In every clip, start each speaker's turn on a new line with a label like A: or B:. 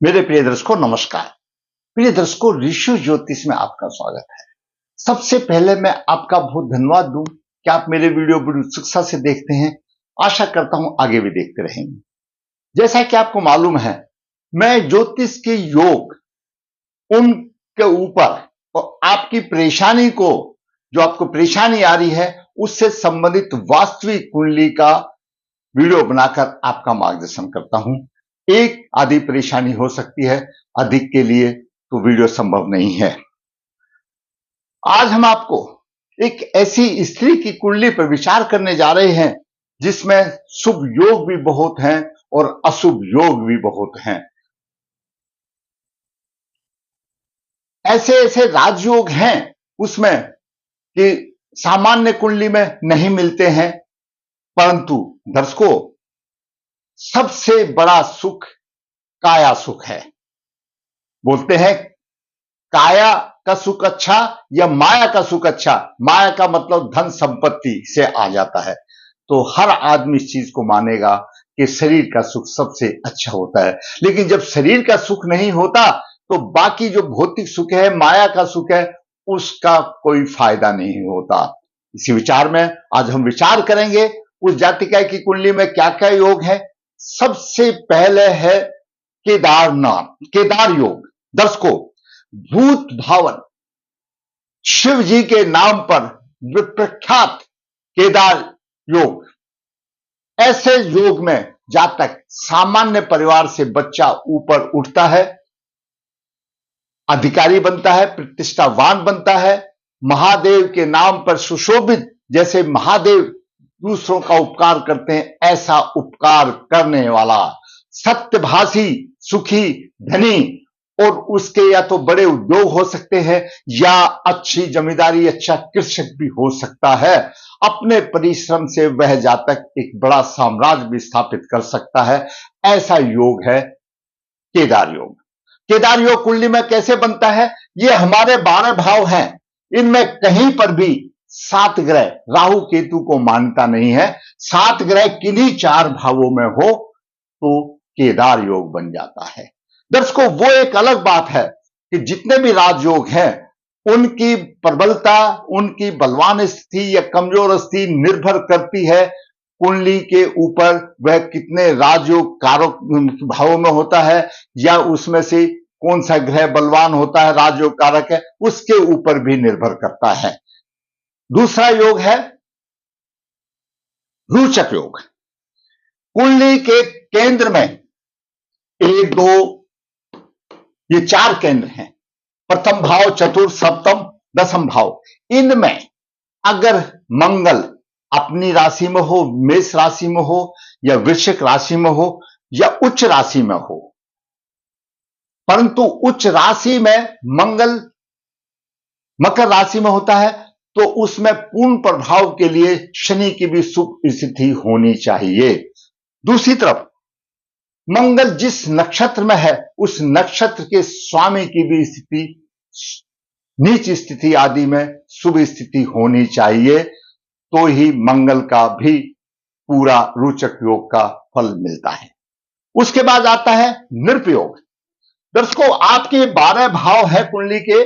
A: मेरे प्रिय दर्शकों नमस्कार। प्रिय दर्शकों, ऋषि ज्योतिष में आपका स्वागत है। सबसे पहले मैं आपका बहुत धन्यवाद दूं कि आप मेरे वीडियो बड़ी उत्सुकता से देखते हैं। आशा करता हूं आगे भी देखते रहेंगे। जैसा कि आपको मालूम है, मैं ज्योतिष के योग उनके ऊपर और आपकी परेशानी को, जो आपको परेशानी आ रही है, उससे संबंधित वास्तविक कुंडली का वीडियो बनाकर आपका मार्गदर्शन करता हूं। एक आधी परेशानी हो सकती है, अधिक के लिए तो वीडियो संभव नहीं है। आज हम आपको एक ऐसी स्त्री की कुंडली पर विचार करने जा रहे हैं जिसमें शुभ योग भी बहुत हैं और अशुभ योग भी बहुत हैं। ऐसे ऐसे राजयोग हैं उसमें कि सामान्य कुंडली में नहीं मिलते हैं, परंतु दर्शकों, सबसे बड़ा सुख काया सुख है। बोलते हैं काया का सुख अच्छा या माया का सुख अच्छा। माया का मतलब धन संपत्ति से आ जाता है, तो हर आदमी इस चीज को मानेगा कि शरीर का सुख सबसे अच्छा होता है। लेकिन जब शरीर का सुख नहीं होता तो बाकी जो भौतिक सुख है, माया का सुख है, उसका कोई फायदा नहीं होता। इसी विचार में आज हम विचार करेंगे उस जातिका की कुंडली में क्या क्या योग है। सबसे पहले है केदार योग। दर्शकों, भूत भावन शिव जी के नाम पर विप्रख्यात केदार योग। ऐसे योग में जातक सामान्य परिवार से बच्चा ऊपर उठता है, अधिकारी बनता है, प्रतिष्ठावान बनता है, महादेव के नाम पर सुशोभित, जैसे महादेव दूसरों का उपकार करते हैं ऐसा उपकार करने वाला, सत्यभाषी, सुखी, धनी, और उसके या तो बड़े उद्योग हो सकते हैं या अच्छी जमींदारी, अच्छा कृषक भी हो सकता है। अपने परिश्रम से वह जातक एक बड़ा साम्राज्य भी स्थापित कर सकता है। ऐसा योग है केदार योग। केदार योग कुंडली में कैसे बनता है? ये हमारे 12 भाव हैं, इनमें कहीं पर भी 7 ग्रह, राहु केतु को मान्यता नहीं है। 7 ग्रह किन्हीं 4 भावों में हो तो केदार योग बन जाता है। दर्शकों, वो एक अलग बात है कि जितने भी राजयोग हैं उनकी प्रबलता, उनकी बलवान स्थिति या कमजोर स्थिति निर्भर करती है कुंडली के ऊपर, वह कितने राजयोग कारक भावों में होता है या उसमें से कौन सा ग्रह बलवान होता है, राजयोग कारक है, उसके ऊपर भी निर्भर करता है। दूसरा योग है रोचक योग। कुंडली के केंद्र में 1, 2, ये 4 केंद्र हैं। प्रथम भाव, चतुर्थ, सप्तम, दसम भाव। इनमें अगर मंगल अपनी राशि में हो, मेष राशि में हो या वृश्चिक राशि में हो या उच्च राशि में हो, परंतु उच्च राशि में मंगल मकर राशि में होता है तो उसमें पूर्ण प्रभाव के लिए शनि की भी शुभ स्थिति होनी चाहिए। दूसरी तरफ मंगल जिस नक्षत्र में है उस नक्षत्र के स्वामी की भी स्थिति, नीच स्थिति आदि में शुभ स्थिति होनी चाहिए, तो ही मंगल का भी पूरा रोचक योग का फल मिलता है। उसके बाद आता है नृप योग। दर्शकों, आपके 12 भाव है कुंडली के,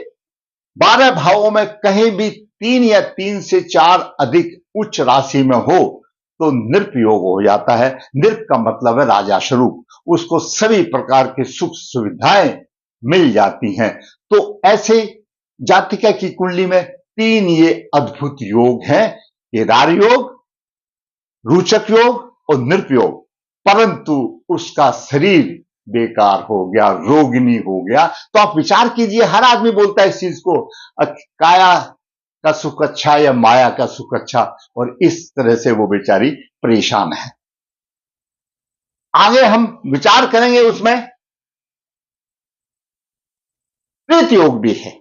A: 12 भावों में कहीं भी 3 या 3 से 4 अधिक उच्च राशि में हो तो नृप योग हो जाता है। नृप का मतलब है राजा स्वरूप, उसको सभी प्रकार की सुख सुविधाएं मिल जाती हैं। तो ऐसे जातिका की कुंडली में 3 ये अद्भुत योग हैं, केदार योग, रोचक योग और नृप योग। परंतु उसका शरीर बेकार हो गया, रोगिणी हो गया। तो आप विचार कीजिए, हर आदमी बोलता है इस चीज को, काया का सुख अच्छा या माया का सुख अच्छा, और इस तरह से वो बेचारी परेशान है। आगे हम विचार करेंगे उसमें प्रेत योग भी है।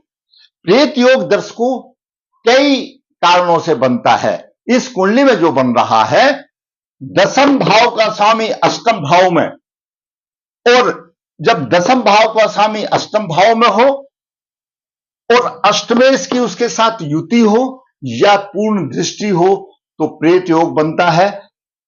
A: प्रेत योग दर्शकों कई कारणों से बनता है। इस कुंडली में जो बन रहा है, दसम भाव का स्वामी अष्टम भाव में, और जब दसम भाव का स्वामी अष्टम भाव में हो और अष्टमेश की उसके साथ युति हो या पूर्ण दृष्टि हो तो प्रेत योग बनता है।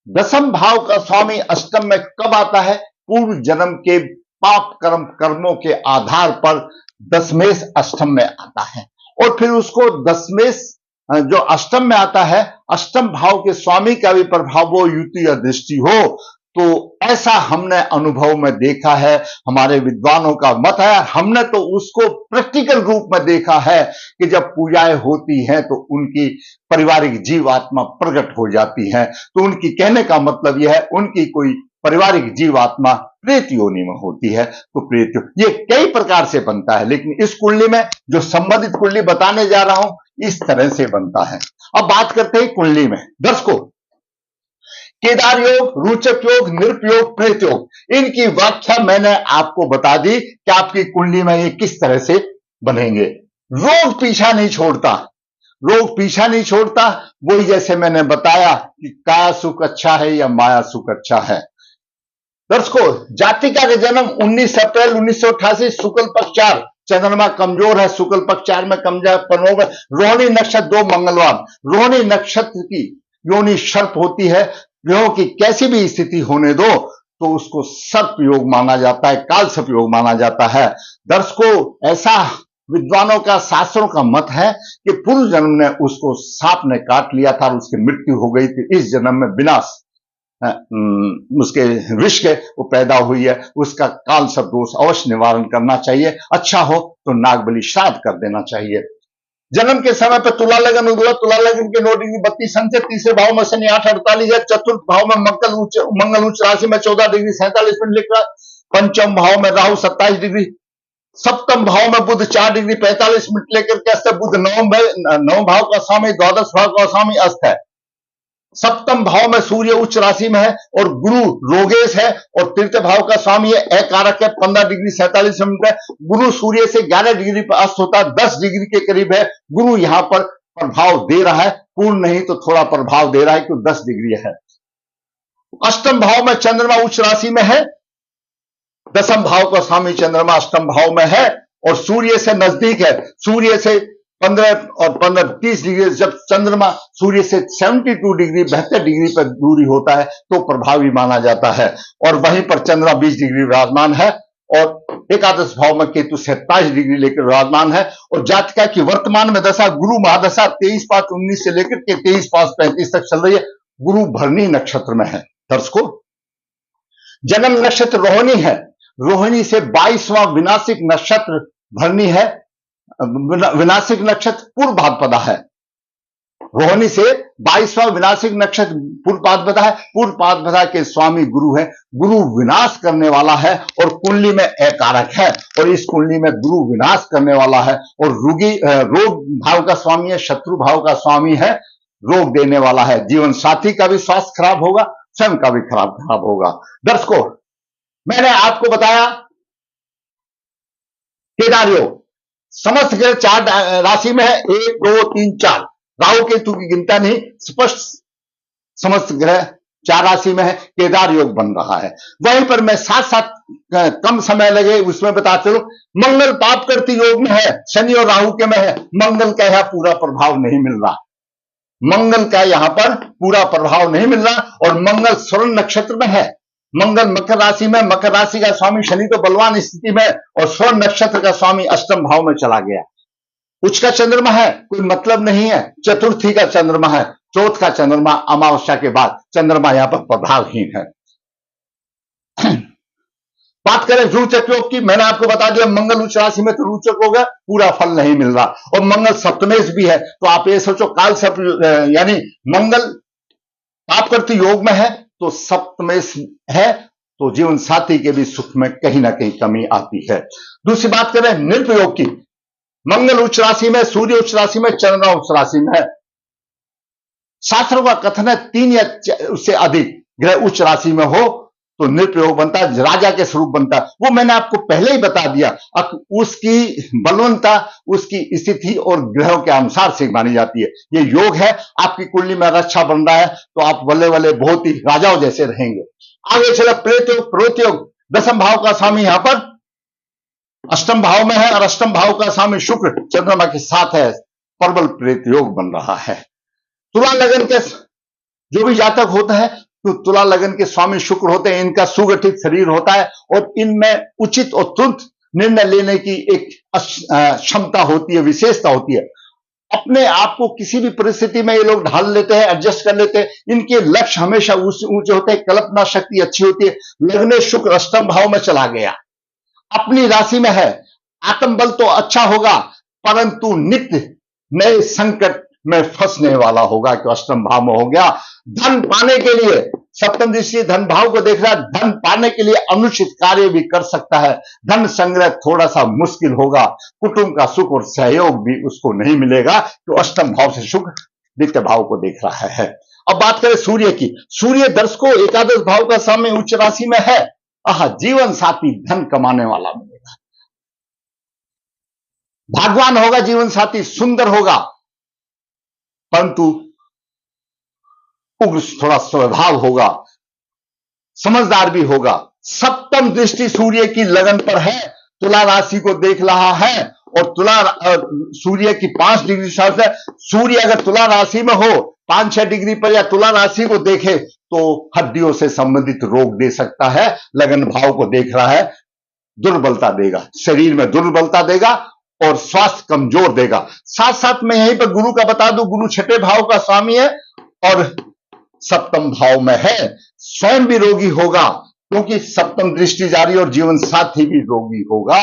A: दसम भाव का स्वामी अष्टम में कब आता है? पूर्व जन्म के पाप कर्मों के आधार पर दशमेश अष्टम में आता है, और फिर उसको दशमेश जो अष्टम में आता है, अष्टम भाव के स्वामी का भी प्रभाव हो, युति या दृष्टि हो, तो ऐसा हमने अनुभव में देखा है, हमारे विद्वानों का मत है। हमने तो उसको प्रैक्टिकल रूप में देखा है कि जब पूजाएं होती हैं तो उनकी पारिवारिक जीवात्मा प्रकट हो जाती है। तो उनकी कहने का मतलब यह है, उनकी कोई पारिवारिक जीवात्मा प्रेत योनि में होती है। तो प्रेत ये कई प्रकार से बनता है, लेकिन इस कुंडली में जो संबंधित कुंडली बताने जा रहा हूं, इस तरह से बनता है। अब बात करते हैं कुंडली में। दर्शकों, केदार योग, रोचक योग, नृप योग, प्रेत योग, इनकी व्याख्या मैंने आपको बता दी कि आपकी कुंडली में ये किस तरह से बनेंगे। रोग पीछा नहीं छोड़ता, रोग पीछा नहीं छोड़ता। वही जैसे मैंने बताया कि काया सुख अच्छा है या माया सुख अच्छा है। दर्शकों, जातिका का जन्म 19 अप्रैल 1988 शुक्ल पक्ष 4, चंद्रमा कमजोर है, शुक्ल पक्ष 4 में कमजोर, रोहिणी नक्षत्र 2 मंगलवार। रोहिणी नक्षत्र की योनि सर्प होती है। ग्रहों की कैसी भी स्थिति होने दो तो उसको सर्प योग माना जाता है, काल सर्प योग माना जाता है। दर्शकों, ऐसा विद्वानों का, शास्त्रों का मत है कि पूर्व जन्म में उसको सांप ने काट लिया था और उसकी मृत्यु हो गई थी। इस जन्म में विनाश उसके विष के वो पैदा हुई है, उसका काल सर्प दोष अवश्य निवारण करना चाहिए। अच्छा हो तो नागबली श्राद्ध कर देना चाहिए। जन्म के समय पर तुला लगन उगला, तुला लगन के 9 डिग्री 32 अंश, तीसरे भाव में शनि 8:48 है, चतुर्थ भाव में मंगल उच्च राशि में 14 डिग्री 47 मिनट लिख रहा है, पंचम भाव में राहु 27 डिग्री, सप्तम भाव में बुध 4 डिग्री 45 मिनट लेकर के बुध नवम भाव का स्वामी, द्वादश भाव का स्वामी अस्त है। सप्तम भाव में सूर्य उच्च राशि में है और गुरु रोगेश है, और तृतीय भाव का स्वामी है, अकारक है, 15 डिग्री 47 मिनट है। गुरु सूर्य से 11 डिग्री पर अस्त होता है, 10 डिग्री के करीब है। गुरु यहां पर प्रभाव दे रहा है, पूर्ण नहीं तो थोड़ा प्रभाव दे रहा है, क्योंकि 10 डिग्री है। अष्टम भाव में चंद्रमा उच्च राशि में है, दसम भाव का स्वामी चंद्रमा अष्टम भाव में है और सूर्य से नजदीक है। सूर्य से 15 और 15 30 डिग्री, जब चंद्रमा सूर्य से 72 डिग्री 72 डिग्री पर दूरी होता है तो प्रभावी माना जाता है। और वहीं पर चंद्रमा 20 डिग्री विराजमान है और एकादश भाव में केतु 27 डिग्री लेकर विराजमान है। और जातिका की वर्तमान में दशा गुरु महादशा 23/5/19 से लेकर के 23/5/35 तक चल रही है। गुरु भरणी नक्षत्र में है। दर्शकों, जन्म नक्षत्र रोहिणी है, रोहिणी से 22वां विनाशिक नक्षत्र भरणी है। विनाशिक नक्षत्र पूर्व भाद्रपदा है। रोहिणी से 22वां विनाशिक नक्षत्र पूर्व भाद्रपदा है। पूर्व भाद्रपदा के स्वामी गुरु है। गुरु विनाश करने वाला है और कुंडली में अकारक है, और इस कुंडली में गुरु विनाश करने वाला है और रोग भाव का स्वामी है, शत्रु भाव का स्वामी है, रोग देने वाला है। जीवन साथी का भी स्वास्थ्य खराब होगा, स्वयं का भी खराब होगा। दर्शकों, मैंने आपको बताया केदार योग, समस्त ग्रह 4 राशि में है, 1 2 3 4, राहु केतु की गिनता नहीं, स्पष्ट समस्त ग्रह 4 राशि में है। केदार योग बन रहा है। वहीं पर मैं साथ साथ कम समय लगे उसमें बता चलूं, मंगल पाप करती योग में है, शनि और राहु के में है। मंगल का यहां पूरा प्रभाव नहीं मिल रहा, मंगल का यहां पर पूरा प्रभाव नहीं मिल रहा। और मंगल स्वर्ण नक्षत्र में है, मंगल मकर राशि में, मकर राशि का स्वामी शनि तो बलवान स्थिति में, और स्वर्ण नक्षत्र का स्वामी अष्टम भाव में चला गया। उच्च का चंद्रमा है, कोई मतलब नहीं है। चतुर्थी का चंद्रमा है, चौथ का चंद्रमा अमावस्या के बाद चंद्रमा यहां पर प्रभावहीन है। बात करें रोचक योग की, मैंने आपको बता दिया मंगल उच्च राशि में तो रोचक होगा, पूरा फल नहीं मिल रहा। और मंगल सप्तमेश भी है, तो आप ये सोचो काल सप्त यानी मंगल पाप करते योग में है तो सप्तमेश है, तो जीवन साथी के भी सुख में कहीं ना कहीं कमी आती है। दूसरी बात करें नृप योग की, मंगल उच्च राशि में, सूर्य उच्च राशि में, चंद्रमा उच्च राशि में है। शास्त्रों का कथन है 3 या उससे अधिक ग्रह उच्च राशि में हो तो नृप योग बनता है, राजा के स्वरूप बनता है। वो मैंने आपको पहले ही बता दिया, उसकी बलवंता उसकी स्थिति और ग्रहों के अनुसार से मानी जाती है। ये योग है, आपकी कुंडली में रक्षा बन रहा है तो आप बल्ले बल्ले बहुत ही राजाओं जैसे रहेंगे। आगे चले प्रेत योग, प्रोत योग, दसम भाव का स्वामी यहां पर अष्टम भाव में है और अष्टम भाव का स्वामी शुक्र चंद्रमा के साथ है, प्रबल प्रेत योग बन रहा है। तुला लगन के जो भी जातक होता है तो तुला लगन के स्वामी शुक्र होते हैं, इनका सुगठित शरीर होता है और इनमें उचित और तुरंत निर्णय लेने की एक क्षमता होती है, विशेषता होती है। अपने आप को किसी भी परिस्थिति में ये लोग ढाल लेते हैं, एडजस्ट कर लेते हैं। इनके लक्ष्य हमेशा ऊंचे होते हैं, कल्पना शक्ति अच्छी होती है। लग्न शुक्र अष्टम भाव में चला गया, अपनी राशि में है, आत्मबल तो अच्छा होगा, परंतु नित्य नए संकट में फंसने वाला होगा कि अष्टम भाव में हो गया। धन पाने के लिए सप्तम दृष्टि धन भाव को देख रहा है, धन पाने के लिए अनुचित कार्य भी कर सकता है, धन संग्रह थोड़ा सा मुश्किल होगा, कुटुंब का सुख और सहयोग भी उसको नहीं मिलेगा, तो अष्टम भाव से शुक्र द्वितीय भाव को देख रहा है। अब बात करें सूर्य की। सूर्य दर्शकों एकादश भाव का स्वामी उच्च राशि में है। जीवन साथी धन कमाने वाला मिलेगा, भाग्यवान होगा, जीवन साथी सुंदर होगा, परंतु उग्र थोड़ा स्वभाव होगा, समझदार भी होगा। सप्तम दृष्टि सूर्य की लगन पर है, तुला राशि को देख रहा है और सूर्य की 5 डिग्री से सूर्य अगर तुला राशि में हो 5-6 डिग्री पर या तुला राशि को देखे तो हड्डियों से संबंधित रोग दे सकता है। लगन भाव को देख रहा है, दुर्बलता देगा, शरीर में दुर्बलता देगा और स्वास्थ्य कमजोर देगा। साथ साथ में यहीं पर गुरु का बता दूं, गुरु छठे भाव का स्वामी है और सप्तम भाव में है। स्वयं भी रोगी होगा क्योंकि सप्तम दृष्टि जारी और जीवन साथी भी रोगी होगा,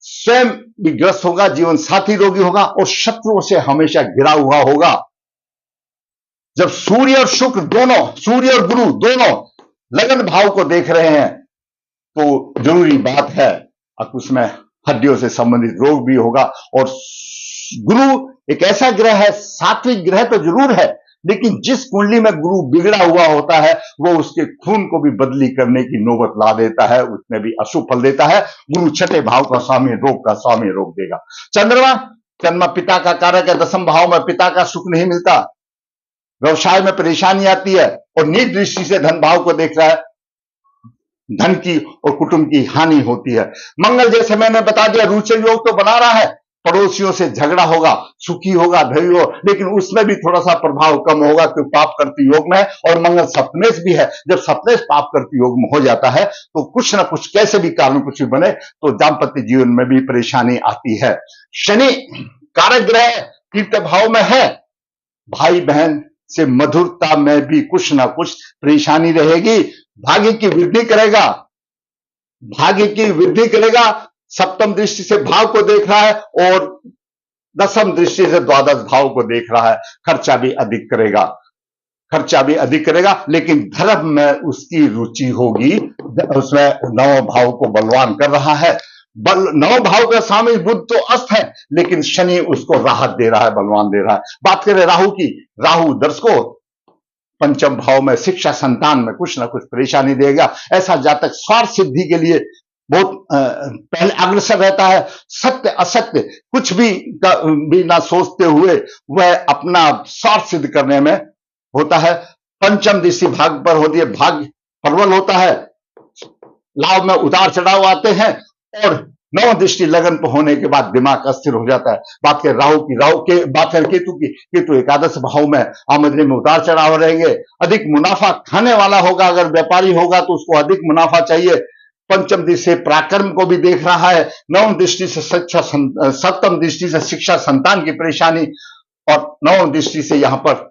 A: स्वयं भी ग्रस्त होगा, जीवन साथी रोगी होगा और शत्रुओं से हमेशा घिरा हुआ होगा। जब सूर्य और शुक्र दोनों, सूर्य और गुरु दोनों लगन भाव को देख रहे हैं तो जरूरी बात है अब उसमें हड्डियों से संबंधित रोग भी होगा। और गुरु एक ऐसा ग्रह है, सात्विक ग्रह तो जरूर है, लेकिन जिस कुंडली में गुरु बिगड़ा हुआ होता है वो उसके खून को भी बदली करने की नौबत ला देता है, उसमें भी अशुभ फल देता है। गुरु छठे भाव का स्वामी, रोग का स्वामी, रोग देगा। चंद्रमा पिता का कारक है, दसम भाव में पिता का सुख नहीं मिलता, व्यवसाय में परेशानी आती है और नीच दृष्टि से धन भाव को देख रहा है, धन की और कुटुंब की हानि होती है। मंगल जैसे मैंने बता दिया रुचि योग तो बना रहा है, पड़ोसियों से झगड़ा होगा, सुखी होगा, धैर्य हो, लेकिन उसमें भी थोड़ा सा प्रभाव कम होगा क्योंकि पाप करती योग में है और मंगल सप्तमेश भी है। जब सप्तमेश पाप करती योग में हो जाता है तो कुछ ना कुछ कैसे भी कारण कुछ भी बने तो दाम्पत्य जीवन में भी परेशानी आती है। शनि कारक ग्रह तीर्थ भाव में है, भाई बहन से मधुरता में भी कुछ ना कुछ परेशानी रहेगी। भाग्य की वृद्धि करेगा, भाग्य की वृद्धि करेगा। सप्तम दृष्टि से भाव को देख रहा है और दसम दृष्टि से द्वादश भाव को देख रहा है। खर्चा भी अधिक करेगा, खर्चा भी अधिक करेगा, लेकिन धर्म में उसकी रुचि होगी, उसमें नव भाव को बलवान कर रहा है। नव भाव का स्वामी बुध तो अस्त है, लेकिन शनि उसको राहत दे रहा है, बलवान दे रहा है। बात करें राहु की, राहु दर्शकों पंचम भाव में शिक्षा संतान में कुछ ना कुछ परेशानी देगा। ऐसा जातक स्वार्थ सिद्धि के लिए बहुत पहले अग्रसर रहता है, सत्य असत्य कुछ भी ना सोचते हुए वह अपना स्वार्थ सिद्ध करने में होता है। पंचम दृष्टि भाग्य पर होती है, भाग्य प्रबल होता है, लाभ में उतार चढ़ाव आते हैं और नौ दृष्टि लगन पर होने के बाद दिमाग अस्थिर हो जाता है। बात करें राहु की, राहु के बात करें केतु की, केतु एकादश भाव में आमदनी में उतार चढ़ाव रहेंगे, अधिक मुनाफा खाने वाला होगा। अगर व्यापारी होगा तो उसको अधिक मुनाफा चाहिए। पंचम दृष्टि से पराक्रम को भी देख रहा है, नवम दृष्टि से शिक्षा, सप्तम दृष्टि से शिक्षा संतान की परेशानी और नवम दृष्टि से यहां पर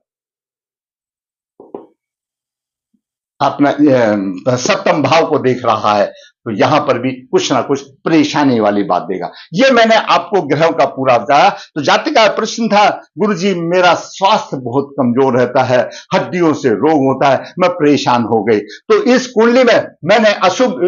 A: अपना सप्तम भाव को देख रहा है, तो यहां पर भी कुछ ना कुछ परेशानी वाली बात देगा। ये मैंने आपको ग्रहों का पूरा बताया। तो जाति का प्रश्न था, गुरुजी मेरा स्वास्थ्य बहुत कमजोर रहता है, हड्डियों से रोग होता है, मैं परेशान हो गई। तो इस कुंडली में मैंने अशुभ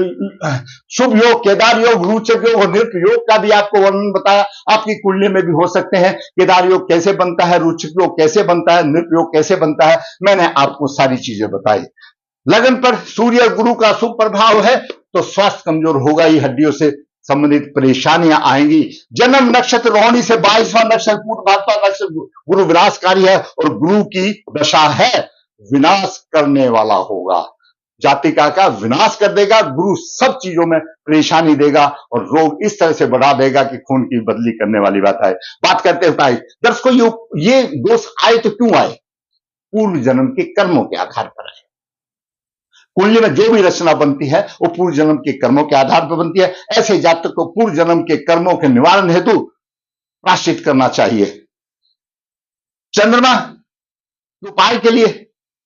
A: शुभ योग, केदार योग, रुचक योग और नृत्य योग का भी आपको वर्णन बताया। आपकी कुंडली में भी हो सकते हैं। केदार योग कैसे बनता है, रुचक योग कैसे बनता है, नृत्य योग कैसे बनता है, मैंने आपको सारी चीजें बताई। लगन पर सूर्य और गुरु का शुभ प्रभाव है तो स्वास्थ्य कमजोर होगा ही, हड्डियों से संबंधित परेशानियां आएंगी। जन्म नक्षत्र रोहिणी से 22वां नक्षत्र पूर्वाषाढ़ नक्षत्र गुरु विनाशकारी है और गुरु की दशा है, विनाश करने वाला होगा, जातिका का विनाश कर देगा। गुरु सब चीजों में परेशानी देगा और रोग इस तरह से बढ़ा देगा कि खून की बदली करने वाली बात है। बात करते हैं दर्शकों, ये दोष आए तो क्यों आए? पूर्व जन्म के कर्मों के आधार पर आए। कुंडली में जो भी रचना बनती है वो पूर्व जन्म के कर्मों के आधार पर बनती है। ऐसे जातक को पूर्व जन्म के कर्मों के निवारण हेतु प्रायश्चित करना चाहिए। चंद्रमा के उपाय के लिए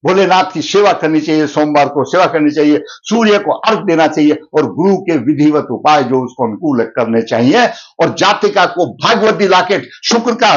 A: भोलेनाथ की सेवा करनी चाहिए, सोमवार को सेवा करनी चाहिए, सूर्य को अर्घ देना चाहिए और गुरु के विधिवत उपाय जो उसको अनुकूल करने चाहिए। और जातिका को भागवती लॉकेट शुक्र का,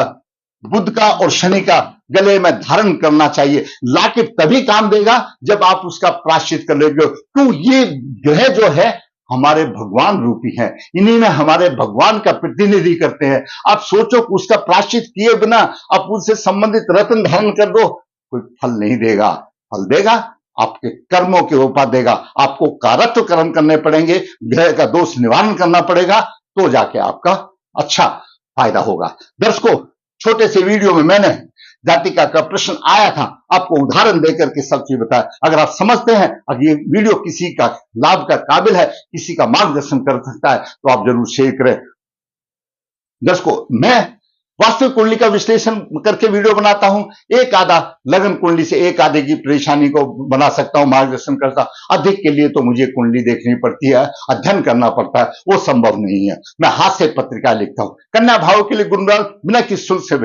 A: बुध का और शनि का गले में धारण करना चाहिए। लॉकेट तभी काम देगा जब आप उसका प्रायश्चित कर लेंगे। तो ये ग्रह जो है हमारे भगवान रूपी हैं, इन्हीं में हमारे भगवान का प्रतिनिधि करते हैं। आप सोचो कि उसका प्रायश्चित किए बिना आप उससे संबंधित रत्न धारण कर दो, कोई फल नहीं देगा। फल देगा आपके कर्मों के ऊपर देगा। आपको कारत्व कर्म करने पड़ेंगे, ग्रह का दोष निवारण करना पड़ेगा, तो जाके आपका अच्छा फायदा होगा। दर्शकों, छोटे से वीडियो में मैंने जातिका का प्रश्न आया था, आपको उदाहरण देकर के सब चीज बताया। अगर आप समझते हैं, अगर ये वीडियो किसी का लाभ का काबिल है, किसी का मार्गदर्शन कर सकता है, तो आप जरूर शेयर करें। दर्शकों, मैं वास्तविक कुंडली का विश्लेषण करके वीडियो बनाता हूं। एक आधा लगन कुंडली से एक आधे की परेशानी को बना सकता हूं, मार्गदर्शन करता। अधिक के लिए तो मुझे कुंडली देखनी पड़ती है, अध्ययन करना पड़ता है, वो संभव नहीं है। मैं हाथ से पत्रिका लिखता हूं। कन्या भाव के लिए गुरुवार बिना किसी शुल्क से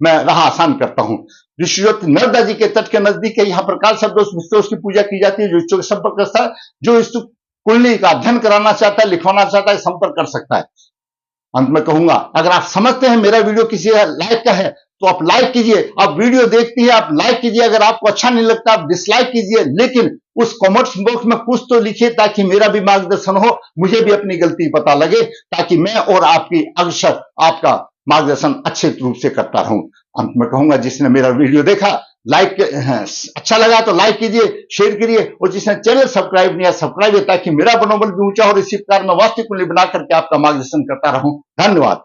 A: मैं राह आसान करता हूं। ऋषिवत नर्मदा जी के तट के नजदीक है, यहाँ पर काल शब्दों की पूजा की जाती है। जो इच्छुक संपर्क करता है, जो इच्छुक कुंडली का अध्ययन कराना चाहता है, लिखवाना चाहता है, संपर्क कर सकता है। अंत में कहूंगा, अगर आप समझते हैं मेरा वीडियो किसी लाइक का है तो आप लाइक कीजिए। आप वीडियो देखती है, आप लाइक कीजिए। अगर आपको अच्छा नहीं लगता आप डिसलाइक कीजिए, लेकिन उस कमेंट्स बॉक्स में कुछ तो लिखिए ताकि मेरा भी मार्गदर्शन हो, मुझे भी अपनी गलती पता लगे, ताकि मैं और आपकी अक्सर आपका मार्गदर्शन अच्छे रूप से करता रहूं। अंत में कहूंगा, जिसने मेरा वीडियो देखा, लाइक अच्छा लगा तो लाइक कीजिए, शेयर करिए, और जिसने चैनल सब्सक्राइब नहीं है सब्सक्राइब, ताकि मेरा मनोबल भी ऊंचा हो और इसी प्रकार मैं वास्तविक कुंडली बना करके आपका मार्गदर्शन करता रहूं। धन्यवाद।